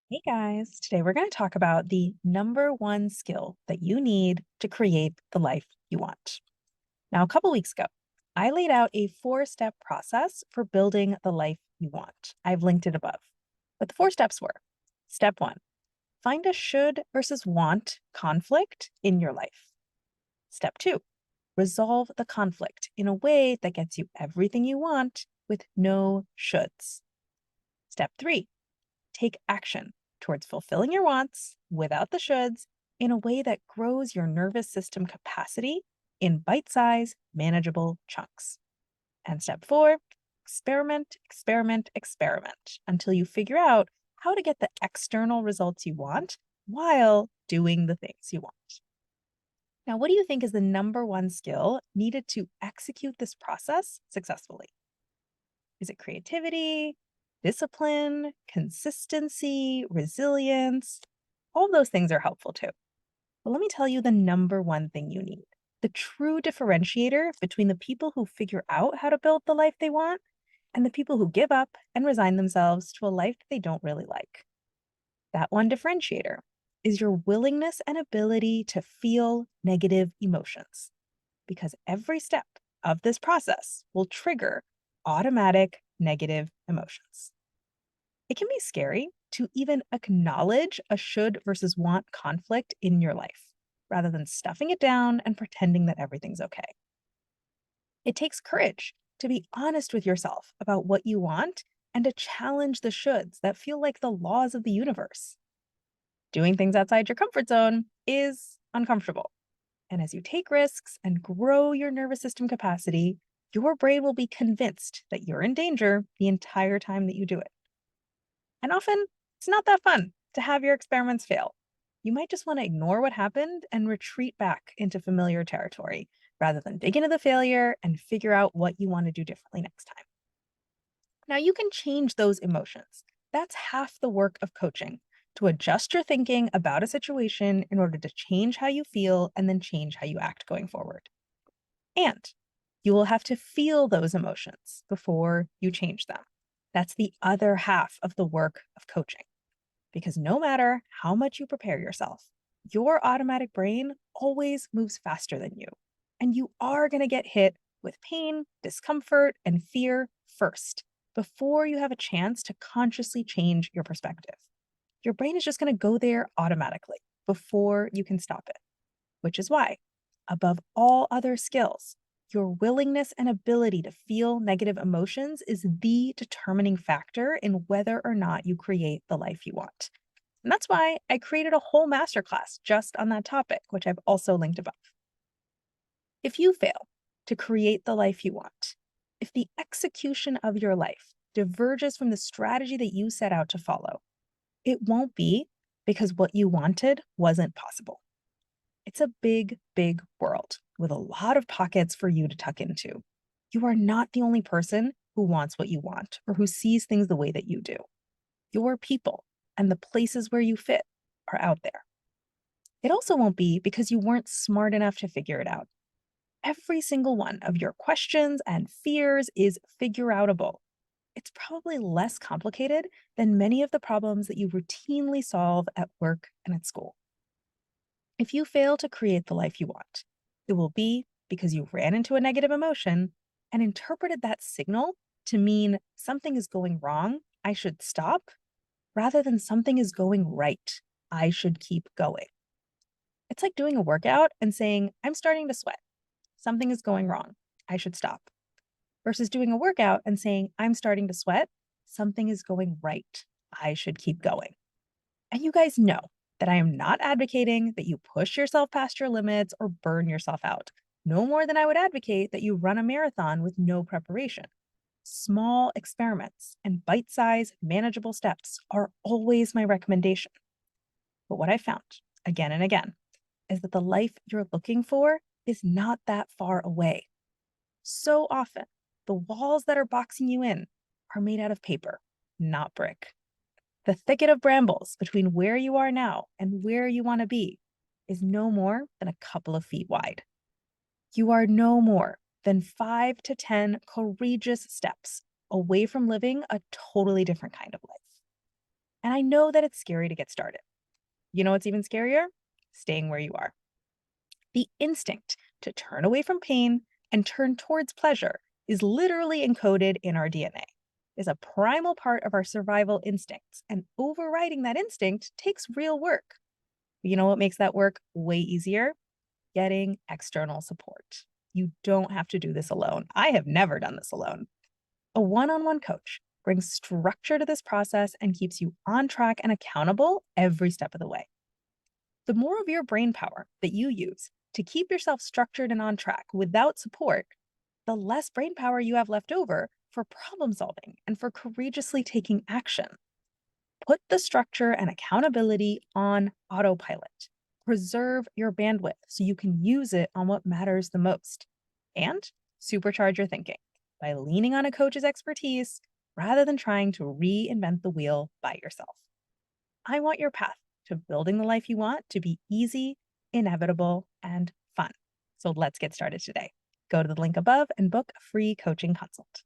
Hey guys, today we're going to talk about the number one skill that you need to create the life you want. Now, a couple weeks ago, I laid out a four-step process for building the life you want. I've linked it above. But the four steps were: step one, find a should versus want conflict in your life. Step two, resolve the conflict in a way that gets you everything you want with no shoulds. Step three, take action towards fulfilling your wants without the shoulds in a way that grows your nervous system capacity in bite sized, manageable chunks. And step four, experiment, experiment, experiment until you figure out how to get the external results you want while doing the things you want. Now, what do you think is the number one skill needed to execute this process successfully? Is it creativity, discipline, consistency, resilience? All of those things are helpful too. But let me tell you the number one thing you need: the true differentiator between the people who figure out how to build the life they want and the people who give up and resign themselves to a life they don't really like. That one differentiator is your willingness and ability to feel negative emotions, because every step of this process will trigger automatic negative emotions. It can be scary to even acknowledge a should versus want conflict in your life, rather than stuffing it down and pretending that everything's okay. It takes courage to be honest with yourself about what you want and to challenge the shoulds that feel like the laws of the universe. Doing things outside your comfort zone is uncomfortable. And as you take risks and grow your nervous system capacity, your brain will be convinced that you're in danger the entire time that you do it. And often, it's not that fun to have your experiments fail. You might just want to ignore what happened and retreat back into familiar territory rather than dig into the failure and figure out what you want to do differently next time. Now, you can change those emotions. That's half the work of coaching: to adjust your thinking about a situation in order to change how you feel and then change how you act going forward. And you will have to feel those emotions before you change them. That's the other half of the work of coaching. Because no matter how much you prepare yourself, your automatic brain always moves faster than you. And you are going to get hit with pain, discomfort, and fear first before you have a chance to consciously change your perspective. Your brain is just going to go there automatically before you can stop it, which is why, above all other skills, your willingness and ability to feel negative emotions is the determining factor in whether or not you create the life you want. And that's why I created a whole masterclass just on that topic, which I've also linked above. If you fail to create the life you want, if the execution of your life diverges from the strategy that you set out to follow, it won't be because what you wanted wasn't possible. It's a big, big world with a lot of pockets for you to tuck into. You are not the only person who wants what you want or who sees things the way that you do. Your people and the places where you fit are out there. It also won't be because you weren't smart enough to figure it out. Every single one of your questions and fears is figure outable. It's probably less complicated than many of the problems that you routinely solve at work and at school. If you fail to create the life you want, it will be because you ran into a negative emotion and interpreted that signal to mean something is going wrong, I should stop, rather than something is going right, I should keep going. It's like doing a workout and saying, I'm starting to sweat, something is going wrong, I should stop, versus doing a workout and saying, I'm starting to sweat, something is going right, I should keep going. And you guys know that I am not advocating that you push yourself past your limits or burn yourself out, no more than I would advocate that you run a marathon with no preparation. Small experiments and bite sized, manageable steps are always my recommendation. But what I found again and again is that the life you're looking for is not that far away. So often, the walls that are boxing you in are made out of paper, not brick. The thicket of brambles between where you are now and where you want to be is no more than a couple of feet wide. You are no more than 5 to 10 courageous steps away from living a totally different kind of life. And I know that it's scary to get started. You know what's even scarier? Staying where you are. The instinct to turn away from pain and turn towards pleasure is literally encoded in our DNA. Is a primal part of our survival instincts, and overriding that instinct takes real work. You know what makes that work way easier? Getting external support. You don't have to do this alone. I have never done this alone. A one on one coach brings structure to this process and keeps you on track and accountable every step of the way. The more of your brain power that you use to keep yourself structured and on track without support, the less brain power you have left over for problem solving and for courageously taking action. Put the structure and accountability on autopilot. Preserve your bandwidth so you can use it on what matters the most. And supercharge your thinking by leaning on a coach's expertise rather than trying to reinvent the wheel by yourself. I want your path to building the life you want to be easy, inevitable, and fun. So let's get started today. Go to the link above and book a free coaching consult.